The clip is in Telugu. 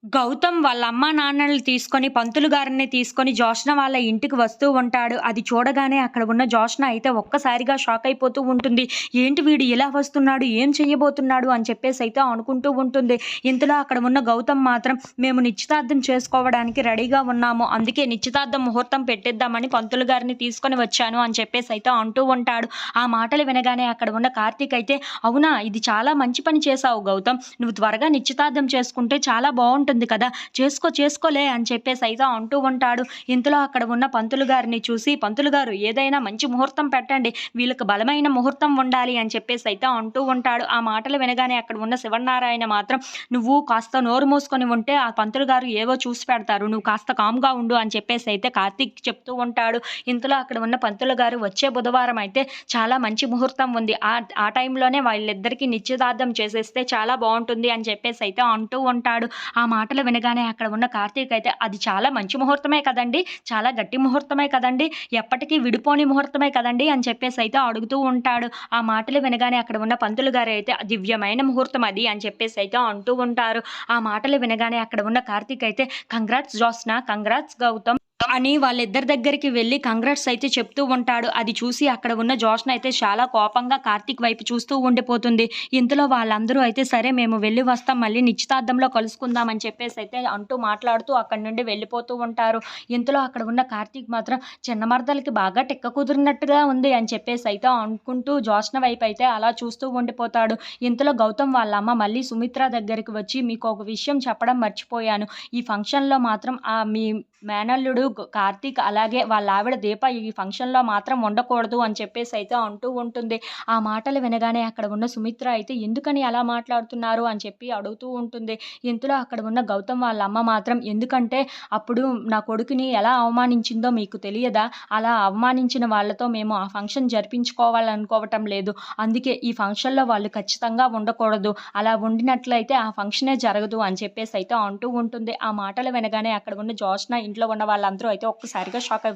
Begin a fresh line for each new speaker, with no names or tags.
గౌతమ్ వాళ్ళ అమ్మా నాన్నలని తీసుకొని, పంతులు గారిని తీసుకొని జోష్న వాళ్ళ ఇంటికి వస్తూ ఉంటాడు. అది చూడగానే అక్కడ ఉన్న జోష్న అయితే ఒక్కసారిగా షాక్ అయిపోతూ ఉంటుంది. ఏంటి వీడు ఇలా వస్తున్నాడు? ఏం చెయ్యబోతున్నాడు? అని చెప్పేసైతే అనుకుంటూ ఉంటుంది. ఇంతలో అక్కడ ఉన్న గౌతమ్ మాత్రం మేము నిశ్చితార్థం చేసుకోవడానికి రెడీగా ఉన్నాము. అందుకే నిశ్చితార్థం ముహూర్తం పెట్టిద్దామని పంతులు గారిని తీసుకొని వచ్చాను అని చెప్పేసైతే అంటూ ఉంటాడు. ఆ మాటలు వినగానే అక్కడ ఉన్న కార్తీక్ అయితే, అవునా! ఇది చాలా మంచి పని చేశావు గౌతమ్. నువ్వు త్వరగా నిశ్చితార్థం చేసుకుంటే చాలా బావుంటుంది కదా! చేసుకోలే అని చెప్పేసైతే అంటూ ఉంటాడు. ఇంతలో అక్కడ ఉన్న పంతులు గారిని చూసి, పంతులు గారు ఏదైనా మంచి ముహూర్తం పెట్టండి. వీళ్ళకి బలమైన ముహూర్తం ఉండాలి అని చెప్పేసైతే అంటూ ఉంటాడు. ఆ మాటలు వినగానే అక్కడ ఉన్న శివనారాయణ మాత్రం, నువ్వు కాస్త నోరు మూసుకొని ఉంటే ఆ పంతులు గారు ఏవో చూసి పెడతారు. నువ్వు కాస్త కామ్‌గా ఉండు అని చెప్పేసైతే కార్తీక్ చెప్తూ ఉంటాడు. ఇంతలో అక్కడ ఉన్న పంతులు గారు వచ్చే బుధవారం అయితే చాలా మంచి ముహూర్తం ఉంది. ఆ టైంలోనే వీళ్ళిద్దరికీ నిశ్చితార్థం చేసేస్తే చాలా బావుంటుంది అని చెప్పేసైతే అంటూ ఉంటాడు. ఆ మాటలు వినగానే అక్కడ ఉన్న కార్తీక్ అయితే, అది చాలా మంచి ముహూర్తమే కదండీ! చాలా గట్టి ముహూర్తమే కదండీ! ఎప్పటికీ విడిపోని ముహూర్తమే కదండీ! అని చెప్పేసైతే అడుగుతూ ఉంటాడు. ఆ మాటలు వినగానే అక్కడ ఉన్న పంతులు గారైతే, దివ్యమైన ముహూర్తం అది అని చెప్పేసైతే అంటూ ఉంటారు. ఆ మాటలు వినగానే అక్కడ ఉన్న కార్తీక్ అయితే, కంగ్రాట్స్ జోస్న, కంగ్రాట్స్ గౌతమ్ అని వాళ్ళిద్దరి దగ్గరికి వెళ్లి కంగ్రాట్స్ అయితే చెప్తూ ఉంటాడు. అది చూసి అక్కడ ఉన్న జోష్న అయితే చాలా కోపంగా కార్తీక్ వైపు చూస్తూ ఉండిపోతుంది. ఇంతలో వాళ్ళందరూ అయితే సరే మేము వెళ్లి వస్తాం, మళ్ళీ నిశ్చితార్థంలో కలుసుకుందాం అని చెప్పేసైతే అంటూ మాట్లాడుతూ అక్కడి నుండి వెళ్ళిపోతూ ఉంటారు. ఇంతలో అక్కడ ఉన్న కార్తీక్ మాత్రం చిన్న మరదలకి బాగా టిక్క కుదిరినట్టుగా ఉంది అని చెప్పేసైతే అనుకుంటూ జోష్న వైపు అయితే అలా చూస్తూ ఉండిపోతాడు. ఇంతలో గౌతమ్ వాళ్ళ అమ్మ మళ్ళీ సుమిత్ర దగ్గరికి వచ్చి, మీకు ఒక విషయం చెప్పడం మర్చిపోయాను. ఈ ఫంక్షన్‌లో మాత్రం మీ మేనల్లుడు కార్తీక్ అలాగే వాళ్ళ ఆవిడ దీప ఈ ఫంక్షన్‌లో మాత్రం ఉండకూడదు అని చెప్పేసైతే అంటూ ఉంటుంది. ఆ మాటలు వినగానే అక్కడ ఉన్న సుమిత్ర అయితే, ఎందుకని అలా మాట్లాడుతున్నారు అని చెప్పి అడుగుతూ ఉంటుంది. ఇంతలో అక్కడ ఉన్న గౌతమ్ వాళ్ళ అమ్మ మాత్రం, ఎందుకంటే అప్పుడు నా కొడుకుని ఎలా అవమానించిందో మీకు తెలియదా? అలా అవమానించిన వాళ్ళతో మేము ఆ ఫంక్షన్ జరిపించుకోవాలనుకోవటం లేదు. అందుకే ఈ ఫంక్షన్‌లో వాళ్ళు ఖచ్చితంగా ఉండకూడదు. అలా ఉండినట్లయితే ఆ ఫంక్షనే జరగదు అని చెప్పేసైతే అంటూ ఉంటుంది. ఆ మాటలు వినగానే అక్కడ ఉన్న జోష్న ఇంట్లో ఉన్న వాళ్ళందరూ అయితే ఒక్కసారిగా షాక్